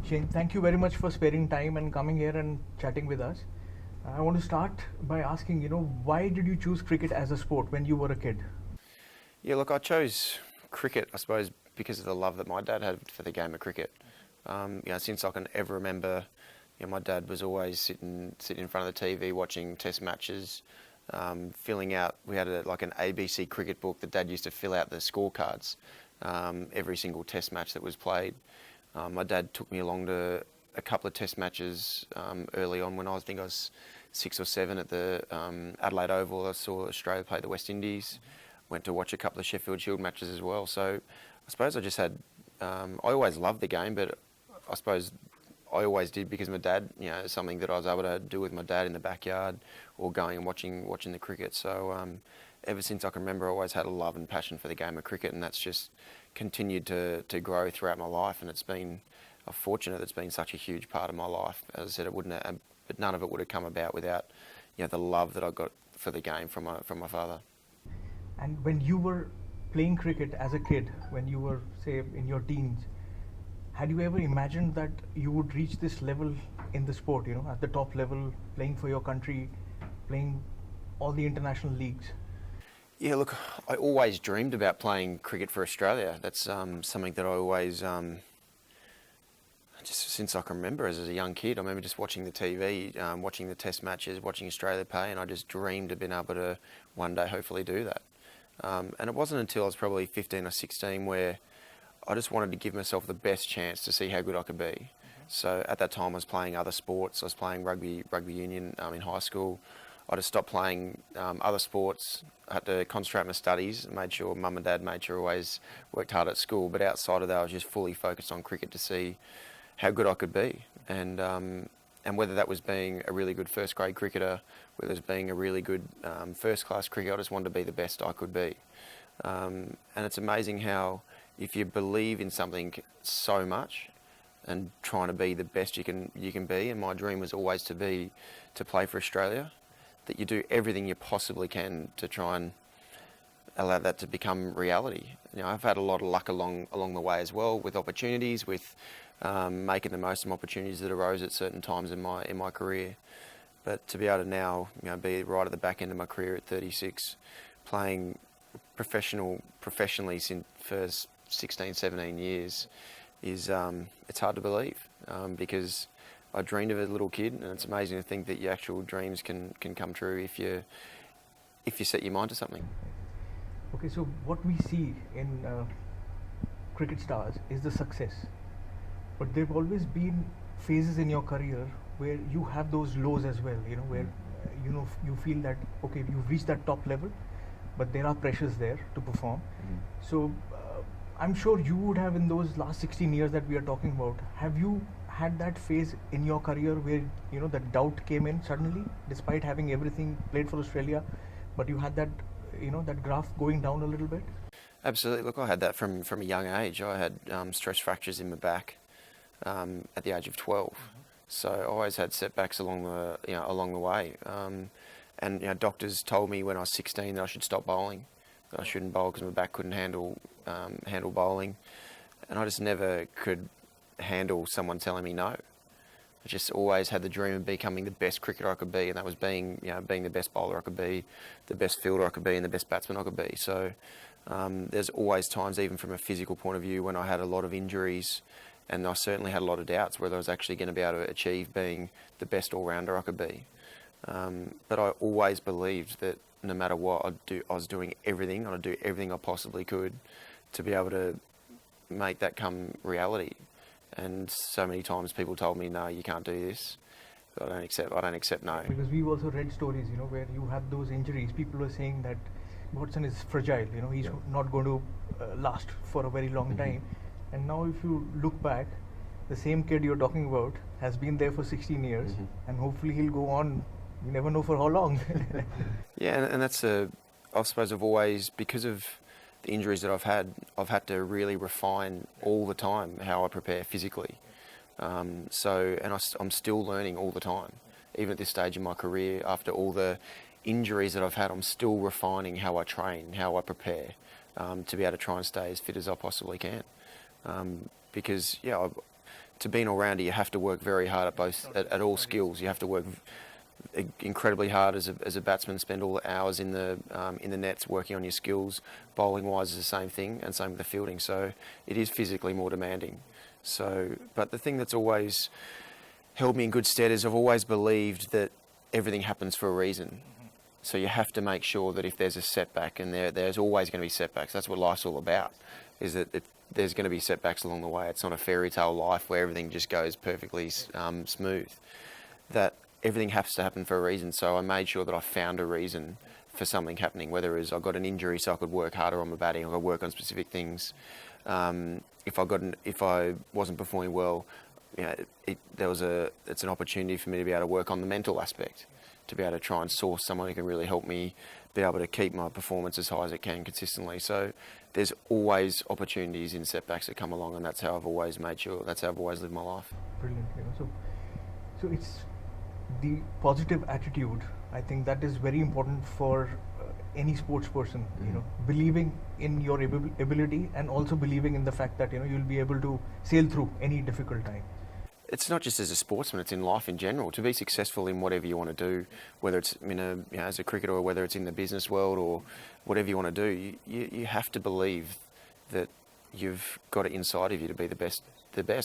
Shane, thank you very much for sparing time and coming here and chatting with us. I want to start by asking, why did you choose cricket as a sport when you were a kid? Yeah, look, I chose cricket, I suppose, because of the love that my dad had for the game of cricket. Since I can ever remember, my dad was always sitting in front of the TV watching Test matches, filling out. We had like an ABC cricket book that Dad used to fill out the scorecards every single Test match that was played. My dad took me along to a couple of Test matches early on when I think I was 6 or 7 at the Adelaide Oval. I saw Australia play the West Indies. Went to watch a couple of Sheffield Shield matches as well. So I suppose I just had, I always loved the game, but I suppose I always did because my dad, something that I was able to do with my dad in the backyard or going and watching the cricket. So ever since I can remember, I always had a love and passion for the game of cricket, and that's just continued to grow throughout my life. And it's been fortunate it's been such a huge part of my life. As I said, it wouldn't have, but none of it would have come about without the love that I got for the game from my father. And when you were playing cricket as a kid, when you were, say, in your teens, had you ever imagined that you would reach this level in the sport, at the top level, playing for your country, playing all the international leagues? Yeah, look, I always dreamed about playing cricket for Australia. That's something that I always, just since I can remember as a young kid, I remember just watching the TV, watching the Test matches, watching Australia play, and I just dreamed of being able to one day hopefully do that. And it wasn't until I was probably 15 or 16 where I just wanted to give myself the best chance to see how good I could be. So at that time I was playing other sports. I was playing rugby union in high school. I just stopped playing other sports. I had to concentrate on my studies. Made sure mum and dad made sure I always worked hard at school. But outside of that, I was just fully focused on cricket to see how good I could be. And whether that was being a really good first grade cricketer, whether it was being a really good first class cricketer, I just wanted to be the best I could be. And it's amazing how if you believe in something so much and trying to be the best you can be, and my dream was always to play for Australia, that you do everything you possibly can to try and allow that to become reality. I've had a lot of luck along the way as well, with opportunities, with making the most of opportunities that arose at certain times in my career. But to be able to now, be right at the back end of my career at 36, playing professionally since first 16, 17 years, is it's hard to believe because I dreamed of it as a little kid, and it's amazing to think that your actual dreams can come true if you set your mind to something. Okay, so what we see in cricket stars is the success, but there have always been phases in your career where you have those lows as well, where you feel that okay, you've reached that top level, but there are pressures there to perform. So I'm sure you would have, in those last 16 years that we are talking about, have you had that phase in your career where that doubt came in suddenly, despite having everything played for Australia, but you had that that graph going down a little bit? Absolutely. Look, I had that from a young age. I had stress fractures in my back at the age of 12. So I always had setbacks along the way. And doctors told me when I was 16 that I should stop bowling, that I shouldn't bowl because my back couldn't handle bowling, and I just never could handle someone telling me no. I just always had the dream of becoming the best cricketer I could be, and that was being the best bowler I could be, the best fielder I could be, and the best batsman I could be. So there's always times, even from a physical point of view, when I had a lot of injuries, and I certainly had a lot of doubts whether I was actually going to be able to achieve being the best all-rounder I could be. But I always believed that no matter what I was doing everything. I'd do everything I possibly could to be able to make that come reality. And so many times people told me, no, you can't do this. But I don't accept no. Because we've also read stories, where you have those injuries. People are saying that Watson is fragile, he's not going to last for a very long time. And now if you look back, the same kid you're talking about has been there for 16 years, and hopefully he'll go on. You never know for how long. Yeah, and that's I suppose I've always, because of the injuries that I've had to really refine all the time how I prepare physically. I'm still learning all the time. Even at this stage in my career, after all the injuries that I've had, I'm still refining how I train, how I prepare, to be able to try and stay as fit as I possibly can. Because to be an all-rounder, you have to work very hard at all skills. You have to work incredibly hard as a batsman, spend all the hours in the nets working on your skills. Bowling wise is the same thing, and same with the fielding. So it is physically more demanding. So, but the thing that's always held me in good stead is I've always believed that everything happens for a reason. So you have to make sure that if there's a setback, and there's always going to be setbacks. That's what life's all about. Is that there's going to be setbacks along the way. It's not a fairy tale life where everything just goes perfectly smooth. That everything has to happen for a reason. So I made sure that I found a reason for something happening, whether it was I got an injury so I could work harder on my batting, I could work on specific things. If I wasn't performing well, you know, it's an opportunity for me to be able to work on the mental aspect, to be able to try and source someone who can really help me be able to keep my performance as high as it can consistently. So there's always opportunities in setbacks that come along, and that's how I've always made sure, that's how I've always lived my life. Brilliant. So it's the positive attitude. I think that is very important for any sports person. Believing in your ability, and also believing in the fact that you'll be able to sail through any difficult time. It's not just as a sportsman, it's in life in general. To be successful in whatever you want to do, whether it's as a cricketer, or whether it's in the business world, or whatever you want to do, you have to believe that you've got it inside of you to be the best,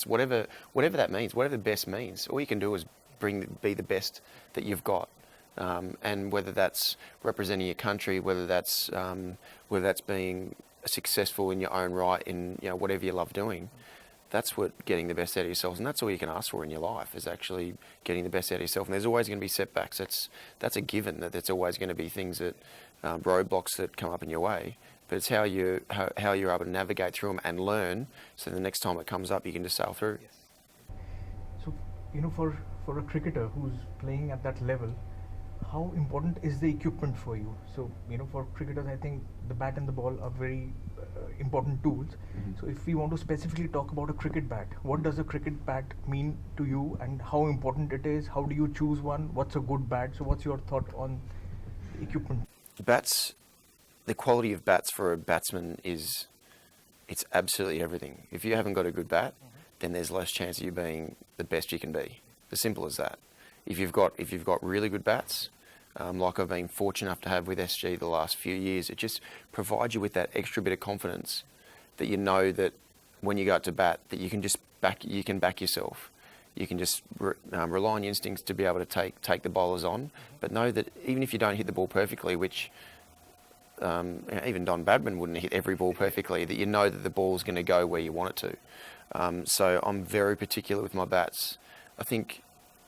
whatever that means, whatever the best means. All you can do is be the best that you've got. And whether that's representing your country, whether that's being successful in your own right in whatever you love doing, that's what getting the best out of yourself, and that's all you can ask for in your life, is actually getting the best out of yourself. And there's always going to be setbacks. That's a given, that there's always going to be things that roadblocks that come up in your way. But it's how you're able to navigate through them and learn, so the next time it comes up, you can just sail through. So for a cricketer who's playing at that level, how important is the equipment for you? So for cricketers, I think the bat and the ball are very important tools. So if we want to specifically talk about a cricket bat, what does a cricket bat mean to you, and how important it is? How do you choose one? What's a good bat? So what's your thought on the equipment? Bats, the quality of bats for a batsman it's absolutely everything. If you haven't got a good bat, then there's less chance of you being the best you can be. As simple as that. If you've got really good bats, like I've been fortunate enough to have with SG the last few years, it just provides you with that extra bit of confidence that you know that when you go out to bat, that you can just back yourself. You can just rely on your instincts to be able to take the bowlers on, but know that even if you don't hit the ball perfectly, which even Don Badman wouldn't hit every ball perfectly, that you know that the ball's going to go where you want it to. So I'm very particular with my bats.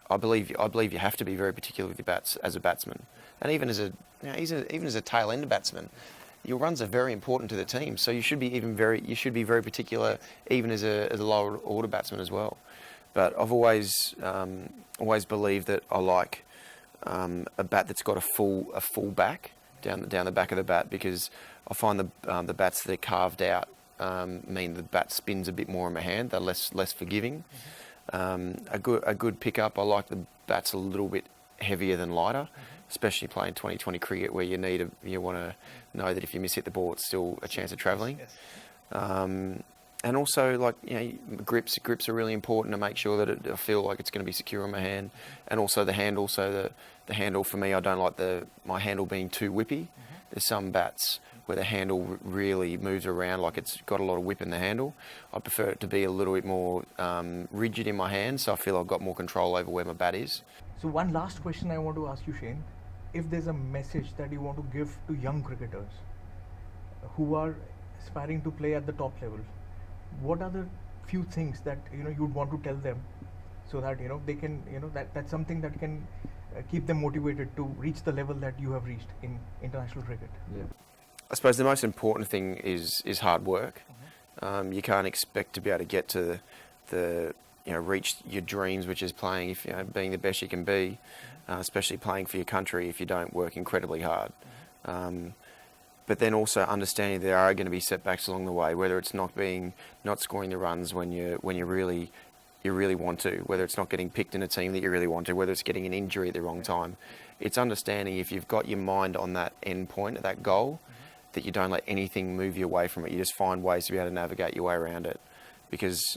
I believe you have to be very particular with your bats as a batsman, and even as a tail end batsman, your runs are very important to the team. So you should be very particular even as a lower order batsman as well. But I've always believed that I like a bat that's got a full back down the back of the bat, because I find the bats that are carved out mean the bat spins a bit more in my hand. They're less forgiving. A good pickup. I like the bats a little bit heavier than lighter, especially playing 2020 cricket, where you want to know that if you miss hit the ball, it's still a chance of travelling. And also, grips are really important to make sure that I feel like it's going to be secure on my hand, and also the handle. So the handle for me, I don't like my handle being too whippy. There's some bats where the handle really moves around, like it's got a lot of whip in the handle. I prefer it to be a little bit more rigid in my hand, so I feel I've got more control over where my bat is. So one last question I want to ask you, Shane. If there's a message that you want to give to young cricketers who are aspiring to play at the top level, what are the few things that you'd want to tell them, so that they can that's something that can keep them motivated to reach the level that you have reached in international cricket? Yeah. I suppose the most important thing is hard work. You can't expect to be able to get to reach your dreams, which is playing, being the best you can be, especially playing for your country, if you don't work incredibly hard. But then also understanding there are going to be setbacks along the way, whether it's not scoring the runs when you really want to, whether it's not getting picked in a team that you really want to, whether it's getting an injury at the wrong time. It's understanding, if you've got your mind on that end point, that goal, that you don't let anything move you away from it. You just find ways to be able to navigate your way around it. Because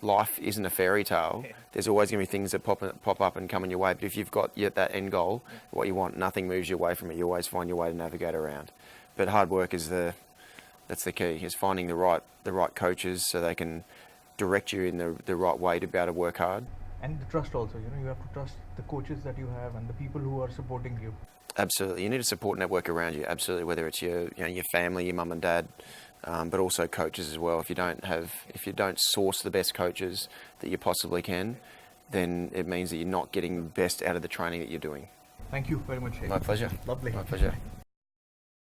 life isn't a fairy tale. There's always going to be things that pop up and come in your way. But if you've got that end goal, what you want, nothing moves you away from it. You always find your way to navigate around. But hard work is that's the key. Is finding the right coaches so they can direct you in the right way to be able to work hard. And the trust also. You have to trust the coaches that you have and the people who are supporting you. Absolutely, you need a support network around you. Absolutely, whether it's your family, your mum and dad, but also coaches as well. If you don't source the best coaches that you possibly can, then it means that you're not getting the best out of the training that you're doing. Thank you very much, Sheikh. My pleasure. Lovely. My pleasure.